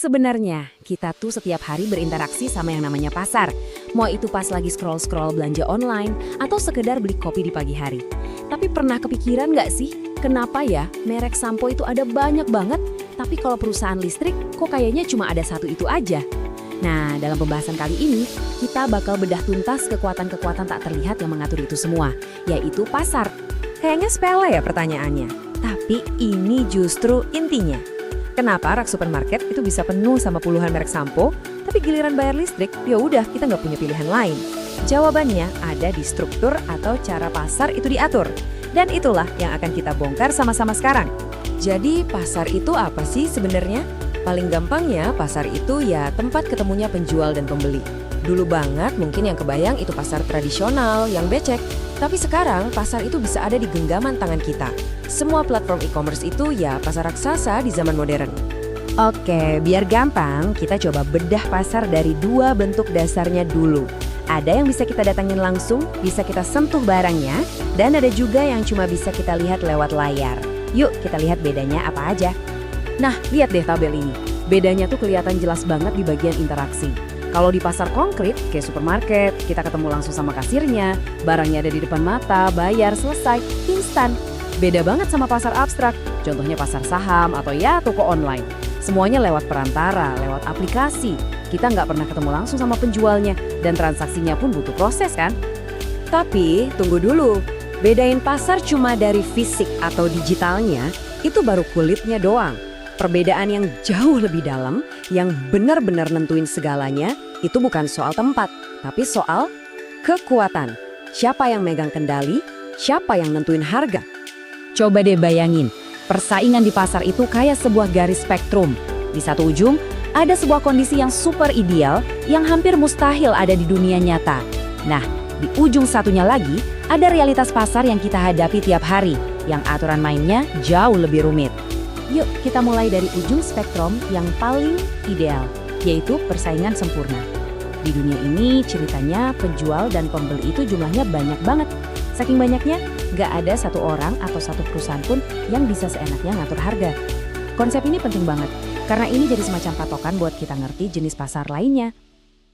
Sebenarnya, kita tuh setiap hari berinteraksi sama yang namanya pasar. Mau itu pas lagi scroll-scroll belanja online, atau sekedar beli kopi di pagi hari. Tapi pernah kepikiran nggak sih, kenapa ya merek sampo itu ada banyak banget, tapi kalau perusahaan listrik kok kayaknya cuma ada satu itu aja? Nah, dalam pembahasan kali ini, kita bakal bedah tuntas kekuatan-kekuatan tak terlihat yang mengatur itu semua, yaitu pasar. Kayaknya sepele ya pertanyaannya, tapi ini justru intinya. Kenapa rak supermarket itu bisa penuh sama puluhan merek sampo, tapi giliran bayar listrik, ya udah kita nggak punya pilihan lain? Jawabannya ada di struktur atau cara pasar itu diatur. Dan itulah yang akan kita bongkar sama-sama sekarang. Jadi pasar itu apa sih sebenarnya? Paling gampangnya pasar itu ya tempat ketemunya penjual dan pembeli. Dulu banget mungkin yang kebayang itu pasar tradisional yang becek. Tapi sekarang pasar itu bisa ada di genggaman tangan kita. Semua platform e-commerce itu ya pasar raksasa di zaman modern. Oke, biar gampang kita coba bedah pasar dari dua bentuk dasarnya dulu. Ada yang bisa kita datangin langsung, bisa kita sentuh barangnya, dan ada juga yang cuma bisa kita lihat lewat layar. Yuk kita lihat bedanya apa aja. Nah, lihat deh tabel ini. Bedanya tuh kelihatan jelas banget di bagian interaksi. Kalau di pasar konkret, kayak supermarket, kita ketemu langsung sama kasirnya, barangnya ada di depan mata, bayar, selesai, instan. Beda banget sama pasar abstrak, contohnya pasar saham atau ya toko online. Semuanya lewat perantara, lewat aplikasi. Kita nggak pernah ketemu langsung sama penjualnya, dan transaksinya pun butuh proses kan? Tapi, tunggu dulu. Bedain pasar cuma dari fisik atau digitalnya, itu baru kulitnya doang. Perbedaan yang jauh lebih dalam, yang benar-benar nentuin segalanya, itu bukan soal tempat, tapi soal kekuatan. Siapa yang megang kendali, siapa yang nentuin harga. Coba deh bayangin, persaingan di pasar itu kayak sebuah garis spektrum. Di satu ujung, ada sebuah kondisi yang super ideal, yang hampir mustahil ada di dunia nyata. Nah, di ujung satunya lagi, ada realitas pasar yang kita hadapi tiap hari, yang aturan mainnya jauh lebih rumit. Yuk kita mulai dari ujung spektrum yang paling ideal, yaitu persaingan sempurna. Di dunia ini ceritanya penjual dan pembeli itu jumlahnya banyak banget. Saking banyaknya, nggak ada satu orang atau satu perusahaan pun yang bisa seenaknya ngatur harga. Konsep ini penting banget, karena ini jadi semacam patokan buat kita ngerti jenis pasar lainnya.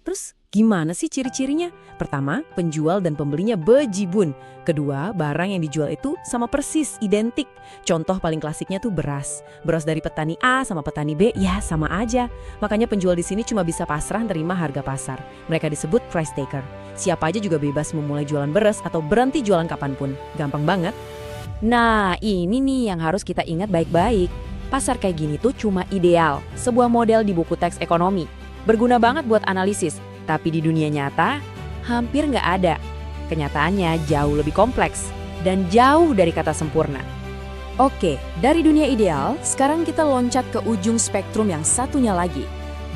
Terus gimana sih ciri-cirinya? Pertama, penjual dan pembelinya bejibun. Kedua, barang yang dijual itu sama persis, identik. Contoh paling klasiknya tuh beras. Beras dari petani A sama petani B, ya sama aja. Makanya penjual di sini cuma bisa pasrah nerima harga pasar. Mereka disebut price taker. Siapa aja juga bebas memulai jualan beras atau berhenti jualan kapanpun. Gampang banget. Nah, ini nih yang harus kita ingat baik-baik. Pasar kayak gini tuh cuma ideal. Sebuah model di buku teks ekonomi. Berguna banget buat analisis, tapi di dunia nyata hampir nggak ada. Kenyataannya jauh lebih kompleks dan jauh dari kata sempurna. Oke, dari dunia ideal, sekarang kita loncat ke ujung spektrum yang satunya lagi.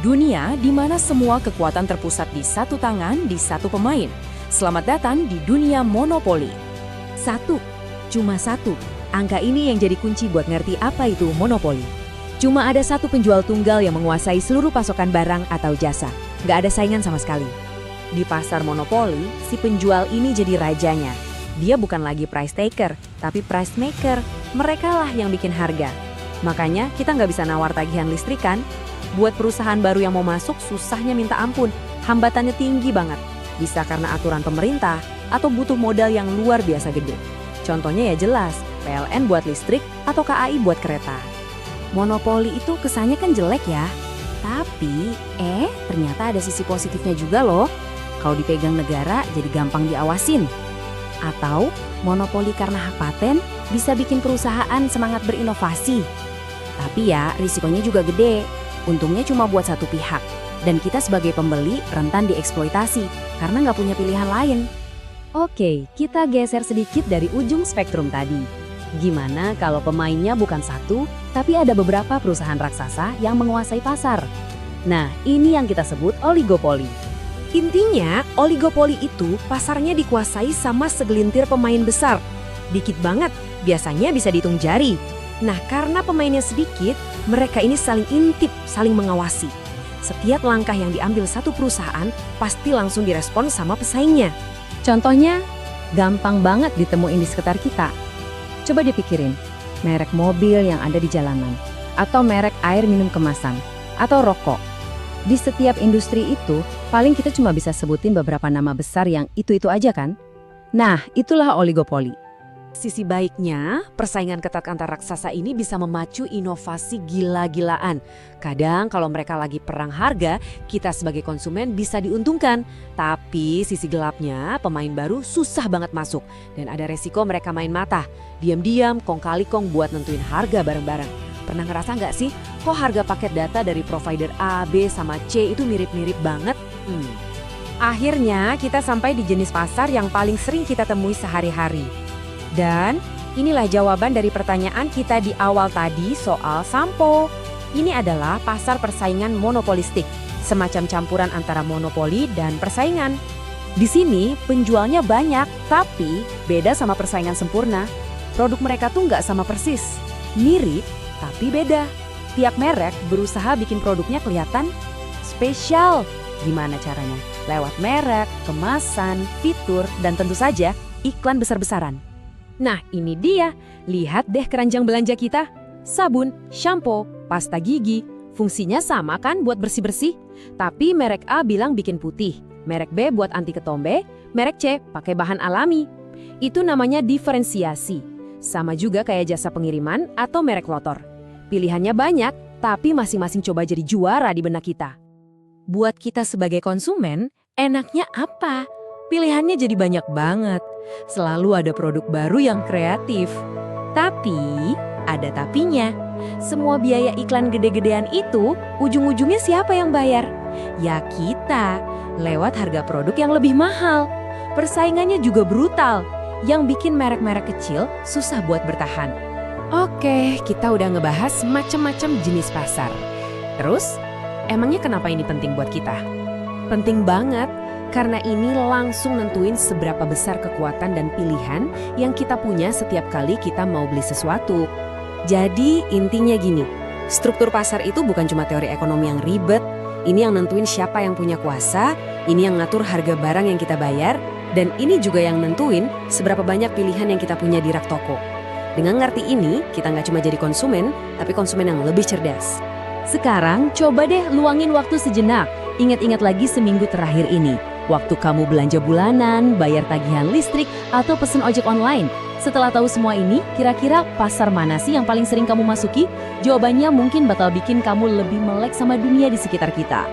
Dunia di mana semua kekuatan terpusat di satu tangan, di satu pemain. Selamat datang di dunia monopoli. Satu, cuma satu. Angka ini yang jadi kunci buat ngerti apa itu monopoli. Cuma ada satu penjual tunggal yang menguasai seluruh pasokan barang atau jasa. Nggak ada saingan sama sekali. Di pasar monopoli, si penjual ini jadi rajanya. Dia bukan lagi price taker, tapi price maker. Mereka lah yang bikin harga. Makanya kita nggak bisa nawar tagihan listrik kan? Buat perusahaan baru yang mau masuk, susahnya minta ampun. Hambatannya tinggi banget. Bisa karena aturan pemerintah, atau butuh modal yang luar biasa gede. Contohnya ya jelas, PLN buat listrik atau KAI buat kereta. Monopoli itu kesannya kan jelek ya, tapi ternyata ada sisi positifnya juga loh. Kalau dipegang negara jadi gampang diawasin. Atau monopoli karena hak paten bisa bikin perusahaan semangat berinovasi. Tapi ya risikonya juga gede, untungnya cuma buat satu pihak. Dan kita sebagai pembeli rentan dieksploitasi karena nggak punya pilihan lain. Oke, kita geser sedikit dari ujung spektrum tadi. Gimana kalau pemainnya bukan satu, tapi ada beberapa perusahaan raksasa yang menguasai pasar? Nah, ini yang kita sebut oligopoli. Intinya, oligopoli itu pasarnya dikuasai sama segelintir pemain besar. Dikit banget, biasanya bisa dihitung jari. Nah, karena pemainnya sedikit, mereka ini saling intip, saling mengawasi. Setiap langkah yang diambil satu perusahaan pasti langsung direspon sama pesaingnya. Contohnya, gampang banget ditemuin di sekitar kita. Coba dipikirin, merek mobil yang ada di jalanan, atau merek air minum kemasan, atau rokok. Di setiap industri itu, paling kita cuma bisa sebutin beberapa nama besar yang itu-itu aja kan? Nah, itulah oligopoli. Sisi baiknya, persaingan ketat antar raksasa ini bisa memacu inovasi gila-gilaan. Kadang kalau mereka lagi perang harga, kita sebagai konsumen bisa diuntungkan. Tapi sisi gelapnya, pemain baru susah banget masuk. Dan ada resiko mereka main mata. Diam-diam, kong kali kong buat nentuin harga bareng-bareng. Pernah ngerasa nggak sih, kok harga paket data dari provider A, B, sama C itu mirip-mirip banget? Akhirnya kita sampai di jenis pasar yang paling sering kita temui sehari-hari. Dan inilah jawaban dari pertanyaan kita di awal tadi soal sampo. Ini adalah pasar persaingan monopolistik, semacam campuran antara monopoli dan persaingan. Di sini penjualnya banyak, tapi beda sama persaingan sempurna. Produk mereka tuh nggak sama persis. Mirip, tapi beda. Tiap merek berusaha bikin produknya kelihatan spesial. Gimana caranya? Lewat merek, kemasan, fitur, dan tentu saja iklan besar-besaran. Nah, ini dia. Lihat deh keranjang belanja kita. Sabun, shampoo, pasta gigi. Fungsinya sama kan buat bersih-bersih? Tapi merek A bilang bikin putih, merek B buat anti ketombe, merek C pakai bahan alami. Itu namanya diferensiasi. Sama juga kayak jasa pengiriman atau merek motor. Pilihannya banyak, tapi masing-masing coba jadi juara di benak kita. Buat kita sebagai konsumen, enaknya apa? Pilihannya jadi banyak banget. Selalu ada produk baru yang kreatif. Tapi, ada tapinya. Semua biaya iklan gede-gedean itu, ujung-ujungnya siapa yang bayar? Ya kita, lewat harga produk yang lebih mahal. Persaingannya juga brutal, yang bikin merek-merek kecil susah buat bertahan. Oke, kita udah ngebahas macam-macam jenis pasar. Terus, emangnya kenapa ini penting buat kita? Penting banget. Karena ini langsung nentuin seberapa besar kekuatan dan pilihan yang kita punya setiap kali kita mau beli sesuatu. Jadi intinya gini, struktur pasar itu bukan cuma teori ekonomi yang ribet, ini yang nentuin siapa yang punya kuasa, ini yang ngatur harga barang yang kita bayar, dan ini juga yang nentuin seberapa banyak pilihan yang kita punya di rak toko. Dengan ngerti ini, kita nggak cuma jadi konsumen, tapi konsumen yang lebih cerdas. Sekarang coba deh luangin waktu sejenak, ingat-ingat lagi seminggu terakhir ini. Waktu kamu belanja bulanan, bayar tagihan listrik, atau pesen ojek online. Setelah tahu semua ini, kira-kira pasar mana sih yang paling sering kamu masuki? Jawabannya mungkin bakal bikin kamu lebih melek sama dunia di sekitar kita.